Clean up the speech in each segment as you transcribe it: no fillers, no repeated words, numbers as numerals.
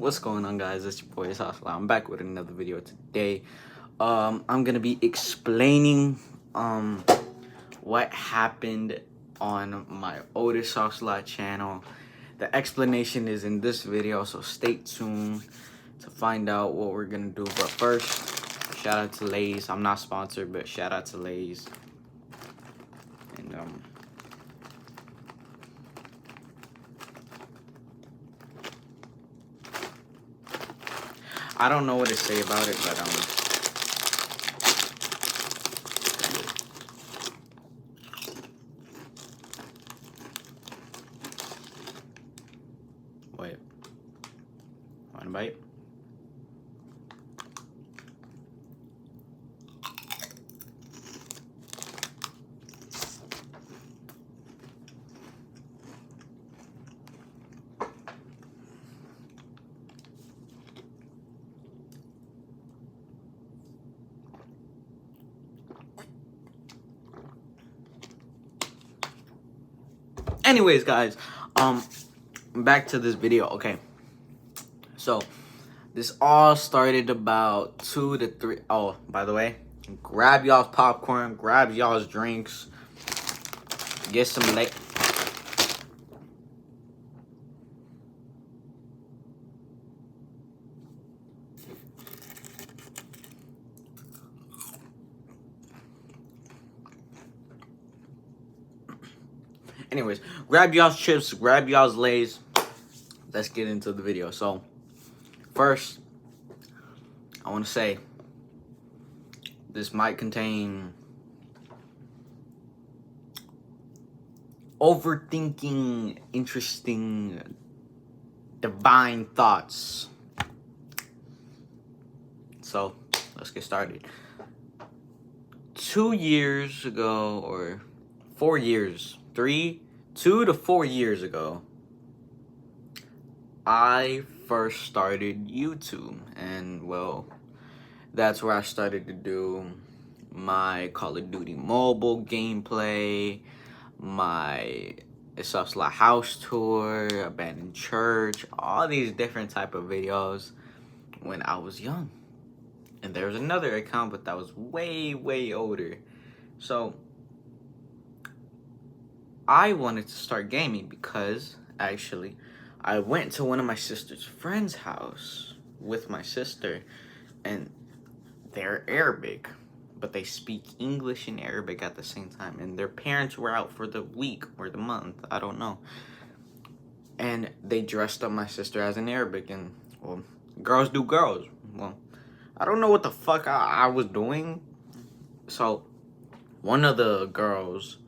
What's going on, guys? It's your boy Itsalottalusts. I'm back with another video today. I'm gonna be explaining what happened on my old Itsalottalusts channel. The explanation is in this video, so stay tuned to find out what we're gonna do. But first, shout out to Lay's. I'm not sponsored, but shout out to Lay's. And I don't know what to say about it, but wait. One bite. Anyways, guys, back to this video. Okay, so this all started about 2 to 3. Oh, by the way, grab y'all's popcorn, grab y'all's drinks, get some late. Anyways, grab y'all's chips, grab y'all's Lays. Let's get into the video. So, first, I want to say this might contain overthinking, interesting, divine thoughts. So, let's get started. 2 years ago, or 4 years, 2 to 4 years ago, I first started YouTube, and well, that's where I started to do my Call of Duty mobile gameplay, my Itsalottalusts house tour, abandoned church, all these different type of videos when I was young. And there was another account, but that was way older. So I wanted to start gaming because, actually, I went to one of my sister's friend's house with my sister, and they're Arabic, but they speak English and Arabic at the same time, and their parents were out for the week or the month, I don't know. And they dressed up my sister as an Arabic, and, well, girls do girls. Well, I don't know what the fuck I was doing. So, one of the girls,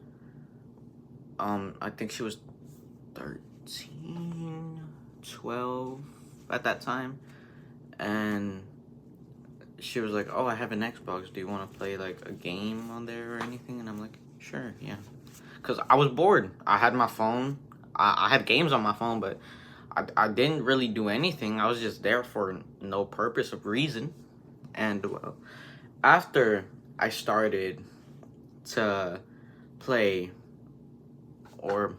I think she was 13, 12 at that time, and she was like, oh, I have an Xbox, do you want to play like a game on there or anything? And I'm like, sure, yeah, because I was bored. I had my phone, I had games on my phone, but I didn't really do anything. I was just there for no purpose of reason. And well, after I started to play, or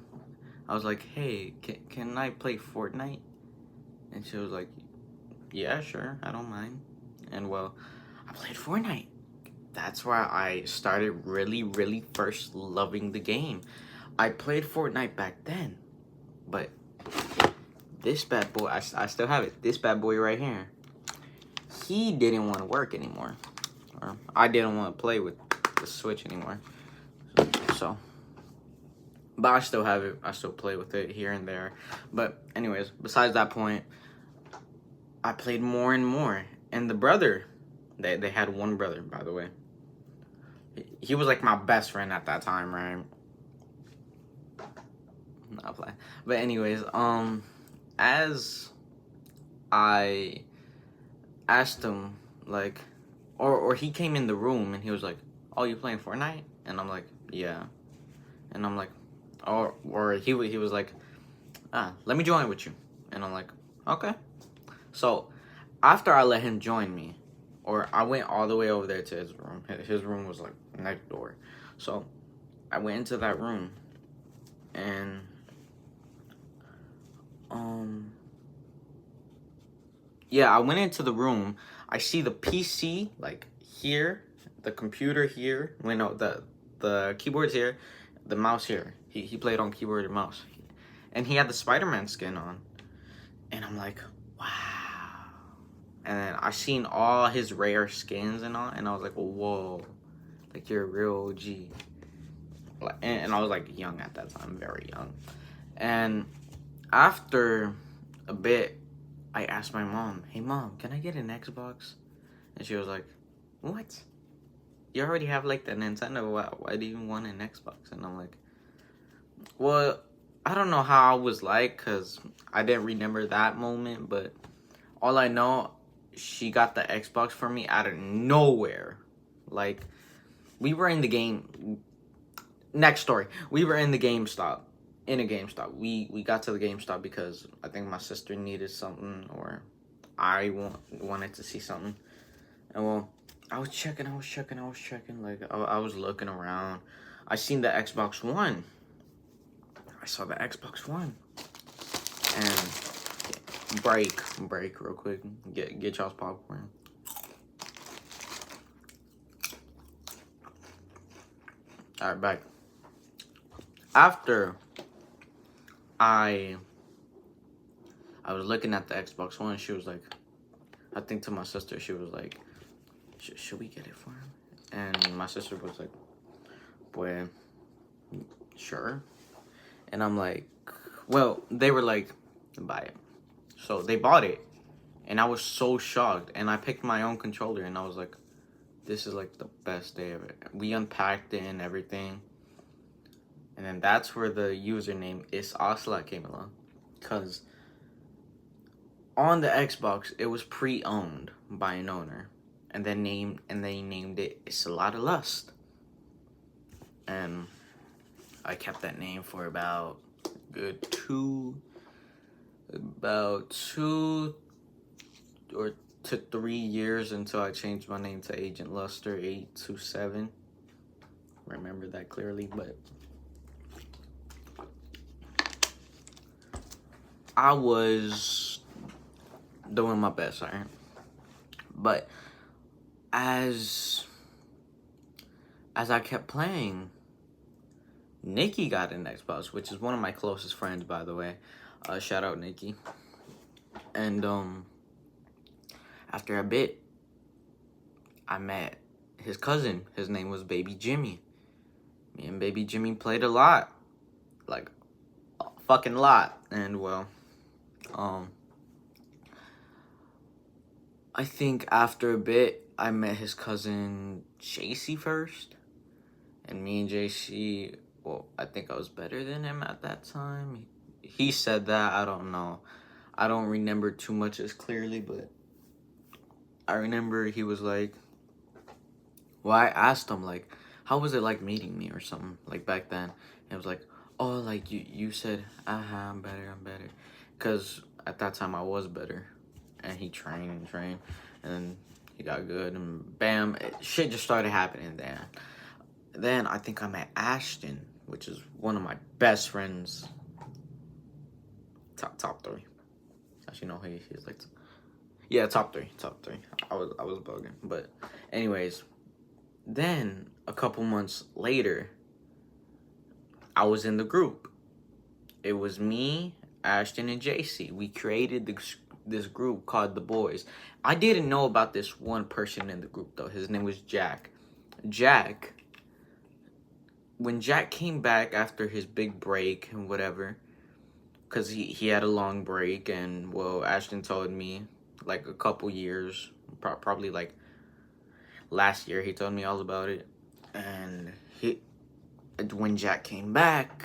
I was like, hey, can I play Fortnite? And she was like, yeah, sure, I don't mind. And well, I played Fortnite. That's why I started really first loving the game. I played Fortnite back then, but this bad boy, I still have it. This bad boy right here, he didn't want to work anymore. Or I didn't want to play with the Switch anymore. So, but I still have it. I still play with it here and there. But anyways, besides that point, I played more and more. And the brother, they had one brother, by the way. He was like my best friend at that time, right? Not playing. But anyways, as I asked him, like, or he came in the room and he was like, oh, you playing Fortnite? And I'm like, yeah. And I'm like, or he was like, let me join with you. And I'm like, okay. So after I let him join me, or I went all the way over there to his room. His room was like next door. So I went into that room, and yeah, I went into the room. I see the PC like here, the computer here. Wait, no, the keyboard's here, the mouse here. He played on keyboard and mouse, and he had the Spider-Man skin on, and I'm like, wow. And then I seen all his rare skins and all, and I was like, whoa, like you're a real OG. Like, and I was like young at that time, very young. And after a bit, I asked my mom, hey mom, can I get an Xbox? And she was like, what? You already have like the Nintendo, why do you want an Xbox? And I'm like, well, I don't know how I was like, because I didn't remember that moment, but all I know, she got the Xbox for me out of nowhere. Like, we were in the game, next story, we were in the GameStop, in a GameStop. We got to the GameStop because I think my sister needed something, or I wanted to see something. And well, I was checking, like, I was looking around. I seen the Xbox One. I saw the Xbox One. And break real quick. Get y'all's popcorn. Alright, back. After I was looking at the Xbox One, she was like, I think to my sister, she was like, should we get it for him? And my sister was like, boy, sure. And I'm like, well, they were like, buy it. So they bought it. And I was so shocked. And I picked my own controller, and I was like, this is like the best day ever. We unpacked it and everything. And then that's where the username Itsalottalusts came along. Because on the Xbox, it was pre-owned by an owner. And they named it Itsalottalusts. And I kept that name for about two or to 3 years until I changed my name to Agent Luster 827. Remember that clearly, but I was doing my best, alright? But as I kept playing, Nikki got an Xbox, which is one of my closest friends, by the way. Shout out Nikki. And after a bit, I met his cousin. His name was Baby Jimmy. Me and Baby Jimmy played a lot, like a fucking lot. And well, I think after a bit, I met his cousin JC first. And me and JC, well, I think I was better than him at that time. He said that, I don't know. I don't remember too much as clearly, but I remember he was like, well, I asked him, like, how was it like meeting me or something, like back then? And it was like, oh, like you said, I'm better. Because at that time I was better. And he trained, and then he got good, and bam, shit just started happening then I think I met Ashton, which is one of my best friends. Top three. Actually, no, he's like, yeah, top three. I was bugging, but anyways, then a couple months later, I was in the group. It was me, Ashton, and JC. We created this group called The Boys. I didn't know about this one person in the group, though. His name was Jack. When Jack came back after his big break and whatever, because he had a long break, and well, Ashton told me like a couple years, probably like last year, he told me all about it. And when Jack came back,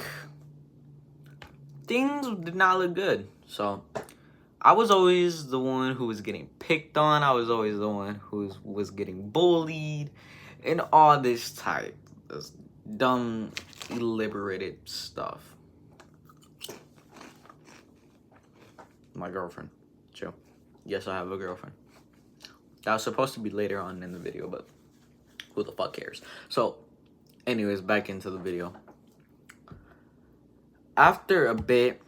things did not look good. So I was always the one who was getting picked on. I was always the one who was getting bullied and all this dumb, illiberated stuff. My girlfriend. Chill. Yes, I have a girlfriend. That was supposed to be later on in the video, but who the fuck cares? So, anyways, back into the video. After a bit,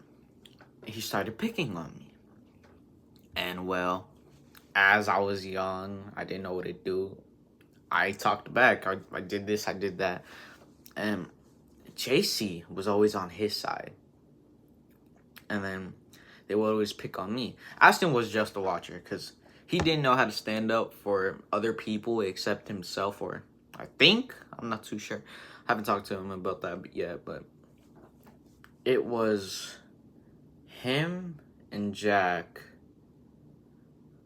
he started picking on me. And well, as I was young, I didn't know what to do. I talked back. I did this, I did that. And JC was always on his side. And then they would always pick on me. Ashton was just a watcher because he didn't know how to stand up for other people except himself, or I think. I'm not too sure. I haven't talked to him about that yet, but it was him and Jack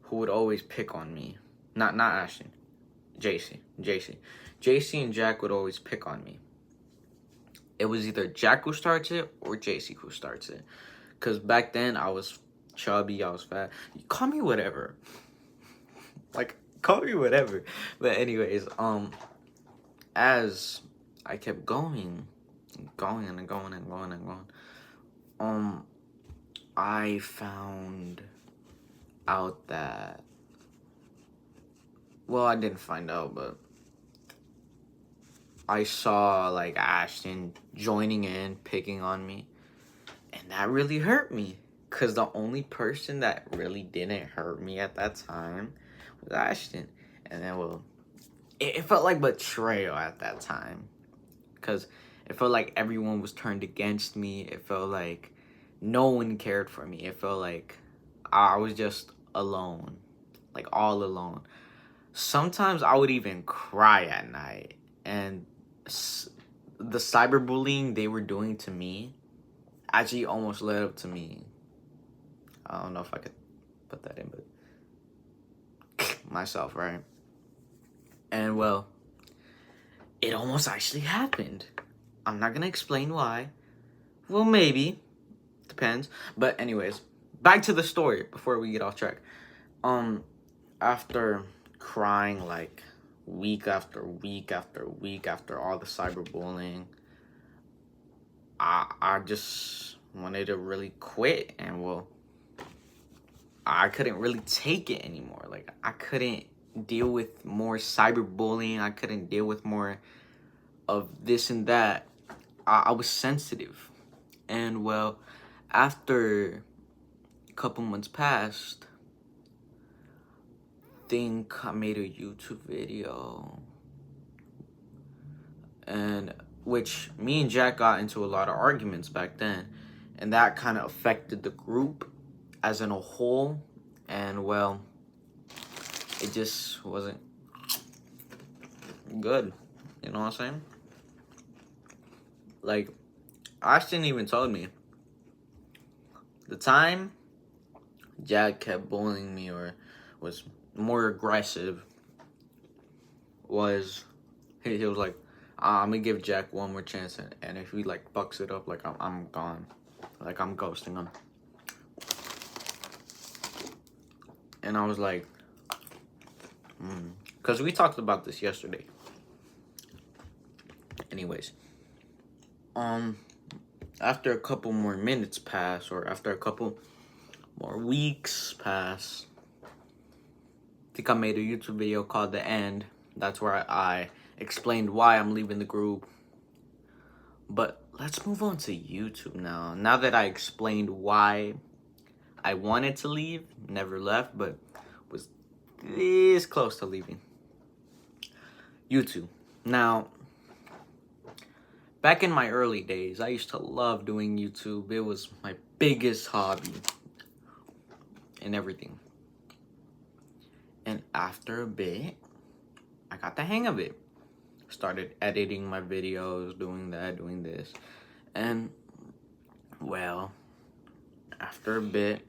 who would always pick on me. Not Ashton. JC. JC and Jack would always pick on me. It was either Jack who starts it or JC who starts it. Because back then, I was chubby, I was fat. You call me whatever. Like, call me whatever. But anyways, as I kept going, I found out that, well, I didn't find out, but I saw, like, Ashton joining in, picking on me, and that really hurt me, because the only person that really didn't hurt me at that time was Ashton. And then, well, it felt like betrayal at that time, because it felt like everyone was turned against me. It felt like no one cared for me. It felt like I was just alone, like all alone. Sometimes I would even cry at night, and the cyberbullying they were doing to me actually almost led up to me. I don't know if I could put that in, but myself, right? And well, it almost actually happened. I'm not gonna explain why. Well, maybe. Depends. But anyways, back to the story before we get off track. After crying like week after week after week after all the cyberbullying, I just wanted to really quit, and well, I couldn't really take it anymore. Like, I couldn't deal with more cyberbullying. I couldn't deal with more of this and that. I was sensitive. And well, after a couple months passed, I think I made a YouTube video, and which me and Jack got into a lot of arguments back then, and that kind of affected the group as in a whole. And well, it just wasn't good, you know what I'm saying? Like, Ashton even told me the time Jack kept bullying me or was more aggressive was he was like, I'm gonna give Jack one more chance, and if he like bucks it up, like I'm gone, like I'm ghosting him. And I was like, because we talked about this yesterday. Anyways, after a couple more minutes pass, or after a couple more weeks pass, I think I made a YouTube video called The End. That's where I explained why I'm leaving the group. But let's move on to YouTube now. Now that I explained why I wanted to leave, never left, but was this close to leaving YouTube. Now, back in my early days, I used to love doing YouTube. It was my biggest hobby and everything. And after a bit, I got the hang of it. Started editing my videos, doing that, doing this. And, well, after a bit,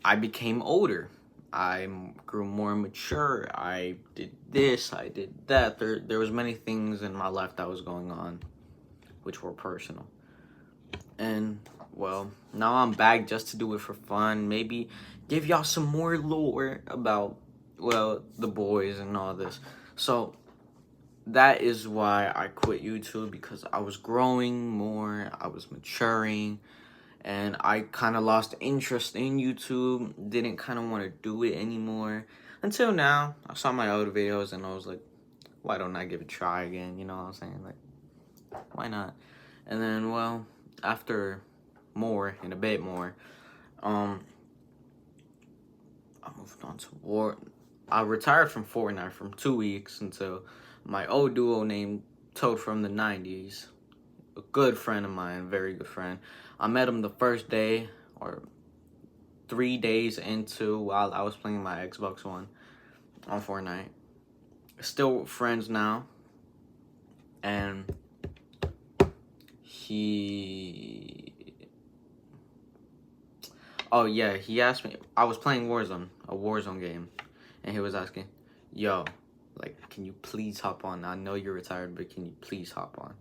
I became older. I grew more mature. I did this, I did that. There was many things in my life that was going on, which were personal. And, well, now I'm back just to do it for fun. Maybe give y'all some more lore about, well, the boys and all this. So, that is why I quit YouTube, because I was growing more, I was maturing, and I kind of lost interest in YouTube, didn't kind of want to do it anymore. Until now, I saw my old videos and I was like, why don't I give it a try again, you know what I'm saying? Like, why not? And then, well, after more, and a bit more, I moved moved on to War. I retired from Fortnite from 2 weeks until my old duo named Toad from the 90s, a good friend of mine, very good friend. I met him the first day or 3 days into while I was playing my Xbox One on Fortnite. Still friends now, and he asked me. I was playing Warzone, a Warzone game, and he was asking, "Yo, like, can you please hop on? I know you're retired, but can you please hop on?"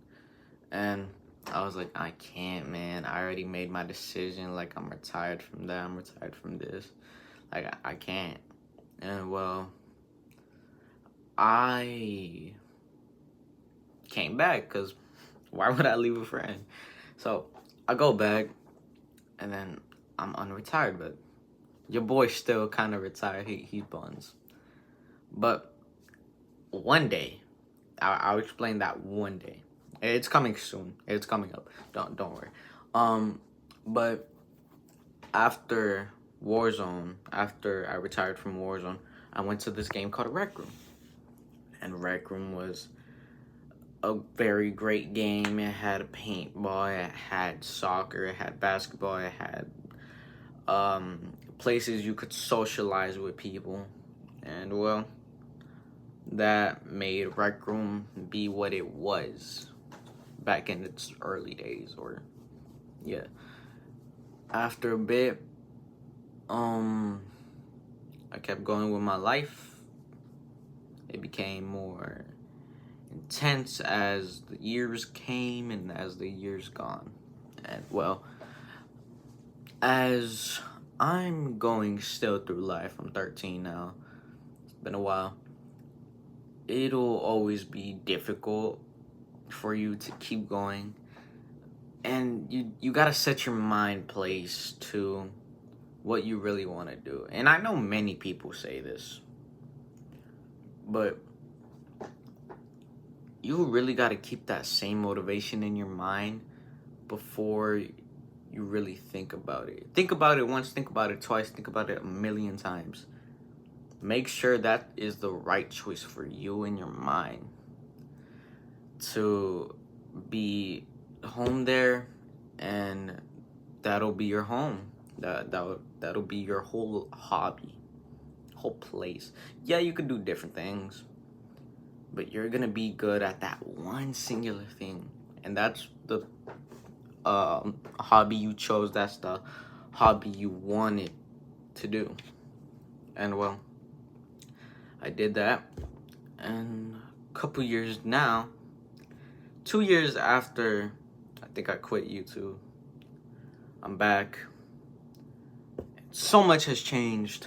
And I was like, "I can't, man. I already made my decision. Like, I'm retired from that. I'm retired from this. Like, I can't." And well, I came back because why would I leave a friend? So I go back, and then I'm unretired, but your boy's still kind of retired. He buns. But one day, I'll explain that one day. It's coming soon. It's coming up. Don't worry. But after Warzone, after I retired from Warzone, I went to this game called Rec Room, and Rec Room was a very great game. It had paintball, it had soccer, it had basketball, it had places you could socialize with people, and well, that made Rec Room be what it was back in its early days. Or yeah, after a bit, I kept going with my life. It became more intense as the years came and as the years gone. And well, as I'm going still through life, I'm 13 now, it's been a while, it'll always be difficult for you to keep going, and you gotta set your mind place to what you really want to do. And I know many people say this, but you really got to keep that same motivation in your mind before you really think about it. Think about it once, think about it twice, think about it a million times. Make sure that is the right choice for you in your mind to be home there, and that'll be your home. That'll be your whole hobby, whole place. Yeah, you can do different things, but you're gonna be good at that one singular thing, and that's the hobby you chose. That's the hobby you wanted to do. And well, I did that, and a couple years now, 2 years after I think I quit YouTube, I'm back. So much has changed,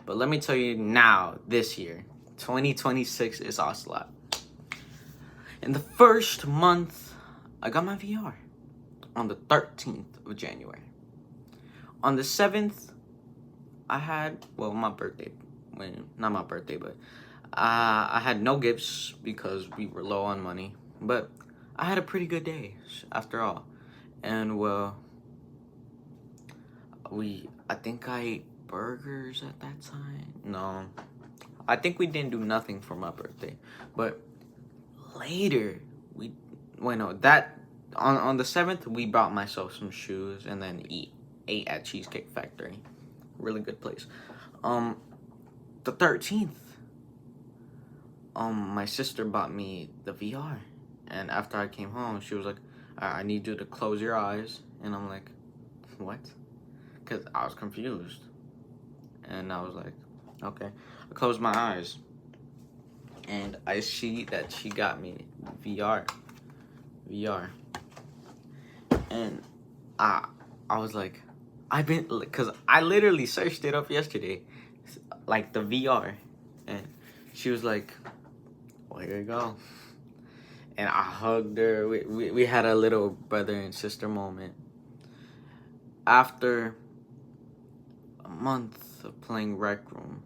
but let me tell you now, this year 2026 is Ocelot. In the first month, I got my VR on the 13th of January. On the 7th, I had, well, my birthday. Well, not my birthday, but I had no gifts because we were low on money. But I had a pretty good day, after all. And, well, I think I ate burgers at that time. No, I think we didn't do nothing for my birthday. But later, on the 7th, we bought myself some shoes and then ate at Cheesecake Factory. Really good place. The 13th, my sister bought me the VR, and after I came home, she was like, "I need you to close your eyes," and I'm like, "What?" Because I was confused, and I was like, "Okay." I closed my eyes, and I see that she got me VR, and I was like, because I literally searched it up yesterday, like the VR, and she was like, "Well, here you go." And I hugged her. We had a little brother and sister moment. After a month of playing Rec Room,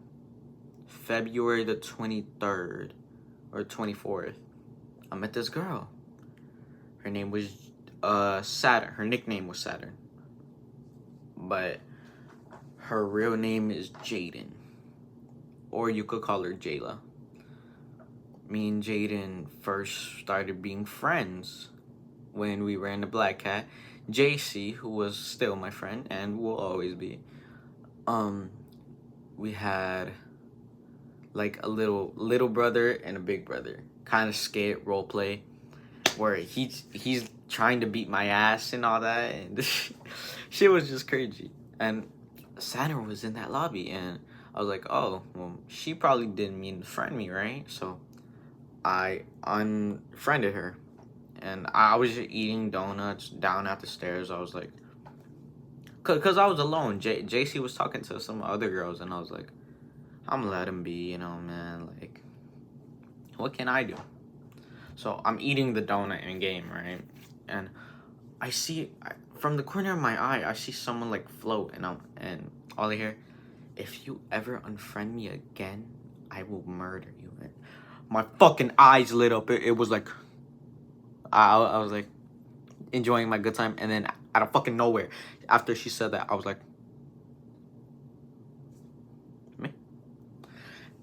February the 23rd or 24th, I met this girl. Her name was Saturn. Her nickname was Saturn. But her real name is Jaden, or you could call her Jayla. Me and Jaden first started being friends when we were in the Black Cat. JC, who was still my friend and will always be, we had like a little brother and a big brother, kind of skit role play, where he's trying to beat my ass and all that, and shit was just crazy. And Saturn was in that lobby, and I was like, oh, well, she probably didn't mean to friend me, right? So I unfriended her, and I was just eating donuts down at the stairs. I was like, cause I was alone. JC was talking to some other girls, and I was like, I'm gonna let him be, you know, man. Like, what can I do? So I'm eating the donut in game, right? And I see from the corner of my eye, I see someone like float, and all I hear, if you ever unfriend me again, I will murder you. And my fucking eyes lit up. It was like, I was like enjoying my good time, and then out of fucking nowhere, after she said that, I was like, me?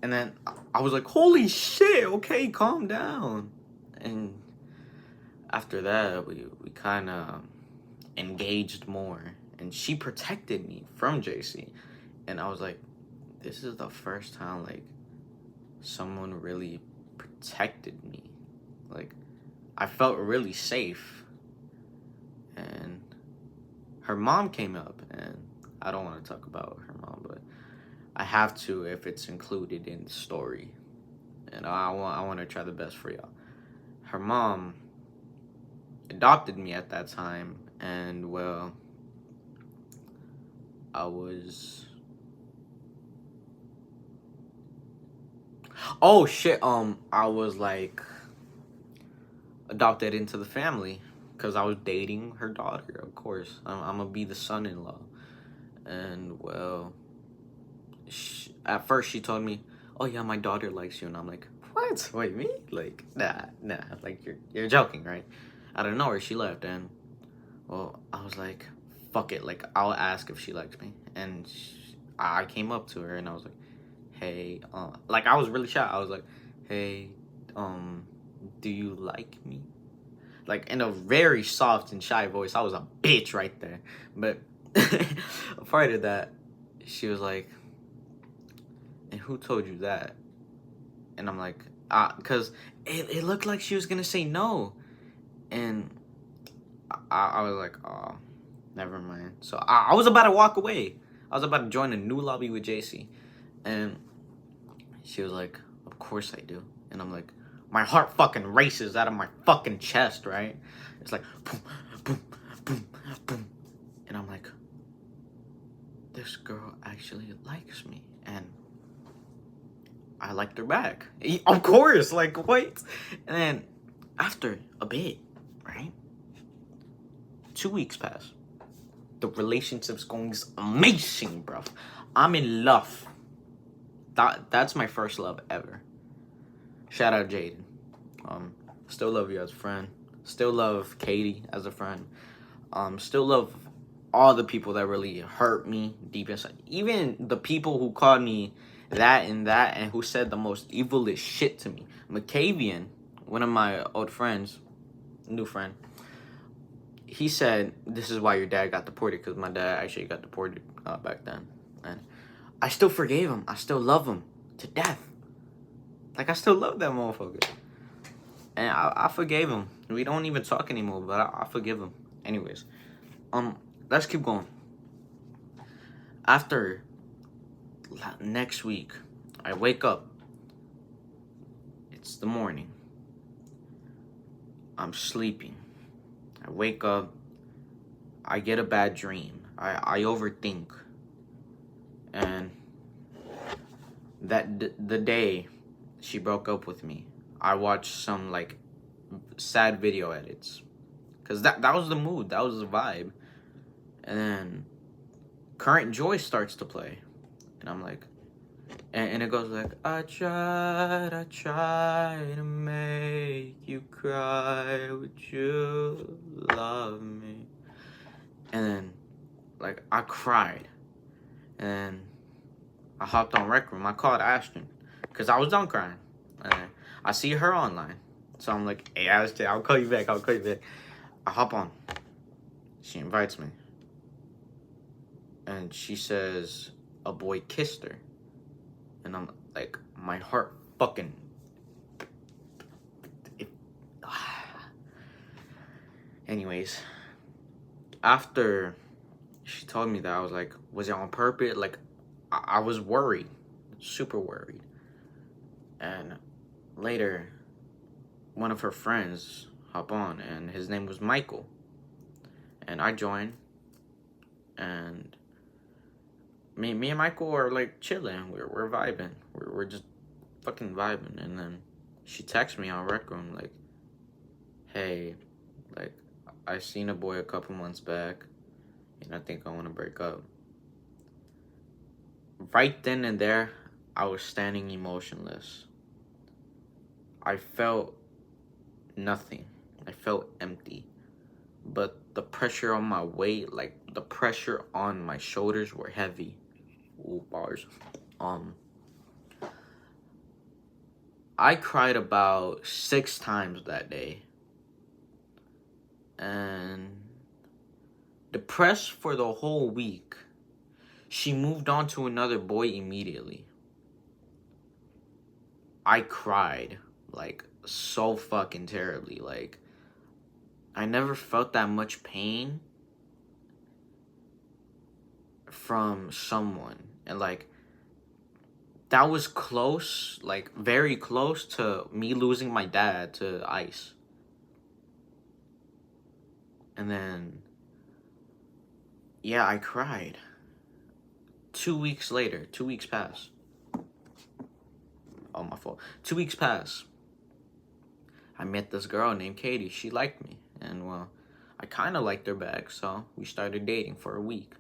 And then I was like, holy shit, okay, calm down. And after that, we kind of engaged more, and she protected me from JC, and I was like, this is the first time like someone really protected me. Like, I felt really safe. And her mom came up, and I don't want to talk about her mom, but I have to if it's included in the story, and I want to try the best for y'all. Her mom adopted me at that time, and well, I was, oh shit, I was like adopted into the family because I was dating her daughter. Of course, I'm gonna be the son-in-law. And well, at first she told me, oh yeah, my daughter likes you, and I'm like, what? Wait, me? Like, nah, like you're joking, right? I don't know where she left, and well, I was like, fuck it, like I'll ask if she likes me. And I came up to her, and I was like, hey, like I was really shy. I was like, hey, do you like me? Like in a very soft and shy voice. I was a bitch right there. But prior to that, she was like, and who told you that? And I'm like, because it looked like she was gonna say no. And I was like, oh, never mind. So I was about to walk away. I was about to join a new lobby with JC. And she was like, of course I do. And I'm like, my heart fucking races out of my fucking chest, right? It's like, boom, boom, boom, boom. And I'm like, this girl actually likes me. And I liked her back. Of course, like, what? And then after a bit, right? 2 weeks pass. The relationship's going amazing, bro. I'm in love. That's my first love ever. Shout out Jaden. Still love you as a friend. Still love Katie as a friend. Still love all the people that really hurt me deep inside. Even the people who called me that and who said the most evilest shit to me. McCavian, one of my old friends, new friend, he said, this is why your dad got deported, because my dad actually got deported back then. And I still forgave him. I still love him to death. Like, I still love that motherfucker. And I forgave him. We don't even talk anymore, but I forgive him. Anyways, let's keep going. After next week, I wake up. It's the morning. I'm sleeping. I wake up. I get a bad dream. I overthink. And the day she broke up with me, I watched some like sad video edits, cause that was the mood, that was the vibe. And then Current Joy starts to play, and I'm like, and it goes like, I tried to make you cry, would you love me? And then like I cried, And I hopped on Rec Room. I called Ashton because I was done crying. And I see her online. So I'm like, hey, Ashton, I'll call you back. I'll call you back. I hop on. She invites me. And she says a boy kissed her. And I'm like, my heart fucking... It, anyways, after she told me that, I was like, was it on purpose? Like, I was worried. Super worried. And later, one of her friends hop on, and his name was Michael. And I joined, and me and Michael are like chilling. We're vibing. We're just fucking vibing. And then she texts me on Rec Room like, hey, like, I seen a boy a couple months back, and I think I want to break up. Right then and there, I was standing emotionless. I felt nothing. I felt empty. But the pressure on my weight, like the pressure on my shoulders were heavy. Ooh, bars. I cried about 6 times that day. And depressed for the whole week. She moved on to another boy immediately. I cried, like, so fucking terribly. Like, I never felt that much pain from someone. And, like, that was close, like, very close to me losing my dad to ice. And then, yeah, I cried. 2 weeks later, 2 weeks pass. Oh, my fault. 2 weeks pass. I met this girl named Katie. She liked me. And, well, I kind of liked her back, so we started dating for a week.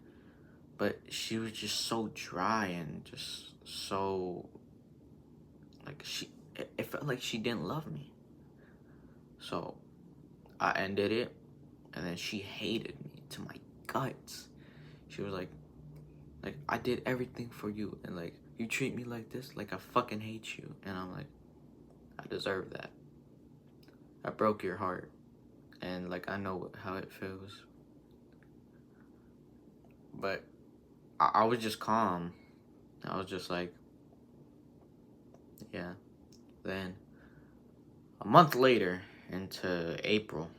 But she was just so dry and just so... Like, it felt like she didn't love me. So, I ended it. And then she hated me to my guts. She was like, I did everything for you. And, like, you treat me like this? Like, I fucking hate you. And I'm like, I deserve that. I broke your heart. And, like, I know how it feels. But I was just calm. I was just like, yeah. Then, a month later, into April,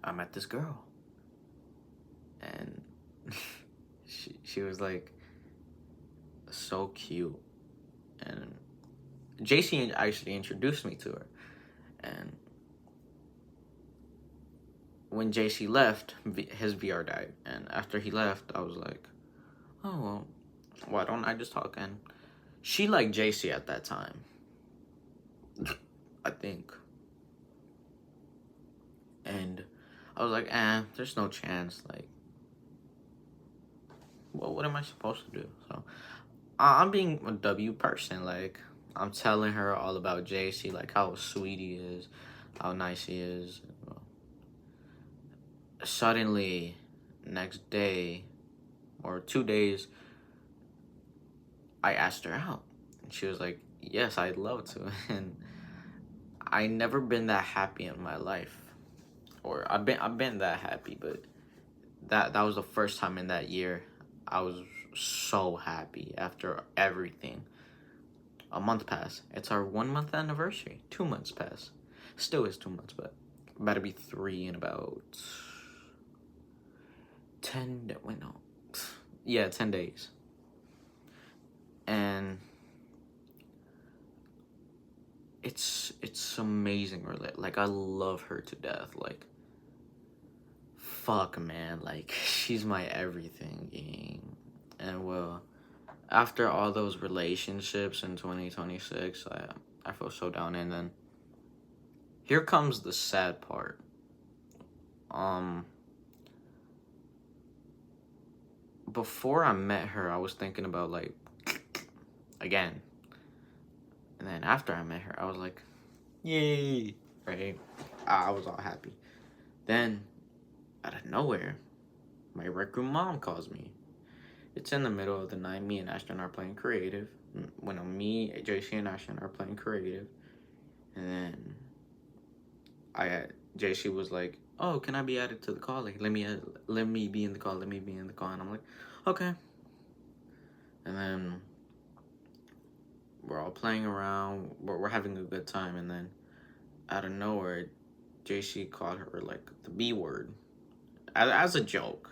I met this girl. And she was, like, so cute. And JC actually introduced me to her. And when JC left, his VR died. And after he left, I was like, oh, well, why don't I just talk? And she liked JC at that time. I think. And I was like, there's no chance. Like, well, what am I supposed to do? So, I'm being a W person. Like, I'm telling her all about JC, like how sweet he is, how nice he is. Suddenly, next day, or 2 days, I asked her out. And she was like, yes, I'd love to. And I never been that happy in my life. Or I've been that happy, but that was the first time in that year I was so happy after everything. A month passed. It's our 1 month anniversary. 2 months passed. Still is 2 months, but about to be 3 in about 10. Wait, no. Yeah, 10 days. And it's amazing. Like, I love her to death. Like, fuck, man. Like, she's my everything. And, well, after all those relationships in 2026, I feel so down. And then here comes the sad part. Before I met her, I was thinking about, like, again. And then after I met her, I was like, yay, right? I was all happy. Then, out of nowhere, my Rec Room mom calls me. It's in the middle of the night. Me and Ashton are playing creative. When me, JC, and Ashton are playing creative. And then JC was like, "Oh, can I be added to the call? Like, let me be in the call. Let me be in the call." And I'm like, "Okay." And then we're all playing around. We're having a good time. And then out of nowhere, JC called her like the B word as a joke.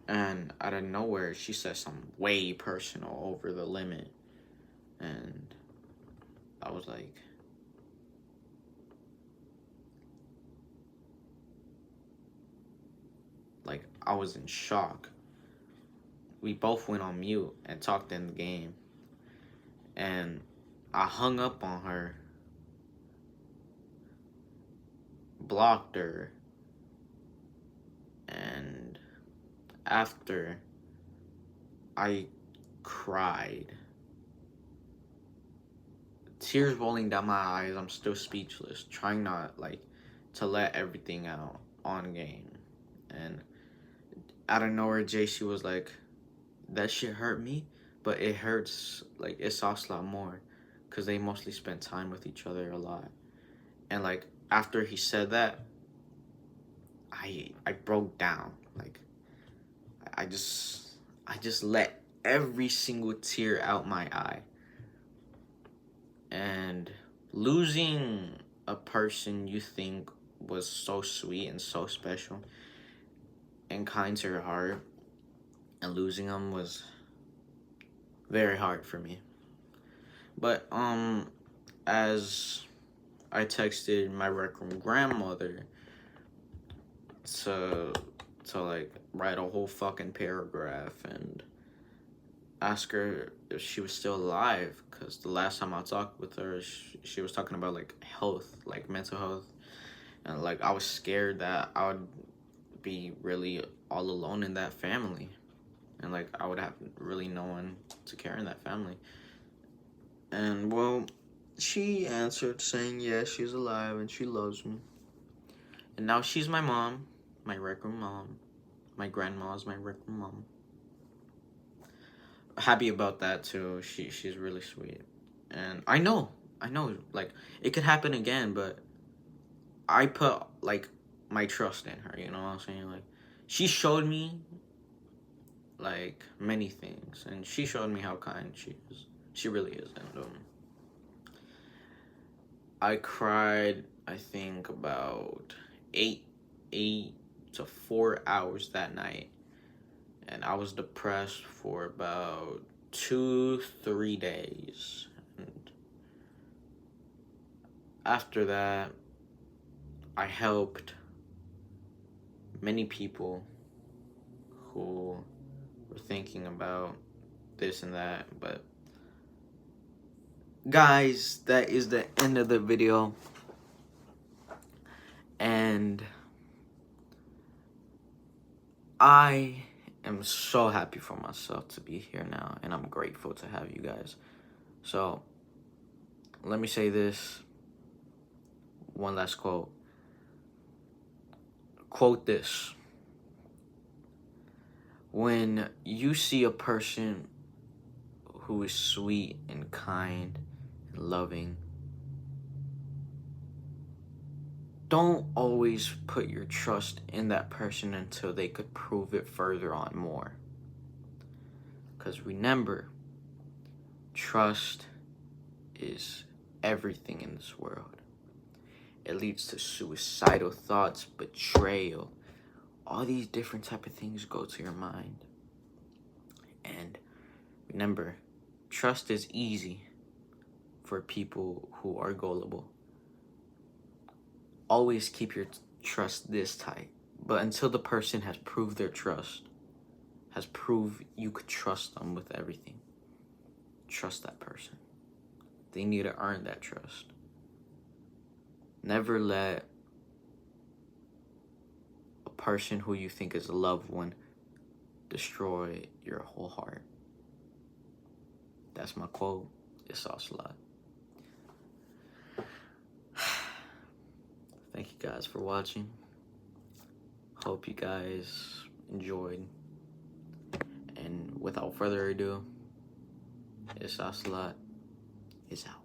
And out of nowhere, she said something way personal over the limit. And I was like, I was in shock. We both went on mute and talked in the game. And I hung up on her, blocked her, and after, I cried. Tears rolling down my eyes. I'm still speechless, trying not to let everything out on game. And out of nowhere, JC was like, "That shit hurt me, but it hurts like Itsalottalusts more, because they mostly spend time with each other a lot." And like after he said that, I broke down. Like I just let every single tear out my eye. And losing a person you think was so sweet and so special and kind to your heart, and losing them was very hard for me. But as I texted my rec room grandmother to like write a whole fucking paragraph and ask her if she was still alive, because the last time I talked with her, she was talking about like health, like mental health, and like I was scared that I would be really all alone in that family, and like I would have really no one to care in that family. And well, she answered saying yes, she's alive and she loves me, and now she's my mom, my rec room mom. My grandma's my rec room mom. Happy about that too. She's really sweet. And I know, like it could happen again, but I put like my trust in her, you know what I'm saying? Like she showed me like many things, and she showed me how kind she is. She really is. And I cried, I think about 8 to 4 hours that night. And I was depressed for about 2-3 days. And after that, I helped many people who were thinking about this and that. But guys, that is the end of the video. And I am so happy for myself to be here now, and I'm grateful to have you guys. So let me say this one last quote. Quote this: when you see a person who is sweet and kind and loving, don't always put your trust in that person until they could prove it further on more. Because remember, trust is everything in this world. It leads to suicidal thoughts, betrayal. All these different type of things go to your mind. And remember, trust is easy for people who are gullible. Always keep your trust this tight. But until the person has proved their trust, has proved you could trust them with everything, trust that person. They need to earn that trust. Never let a person who you think is a loved one destroy your whole heart. That's my quote. Itsalottalusts. Thank you guys for watching. Hope you guys enjoyed. And without further ado, Itsalottalusts is out.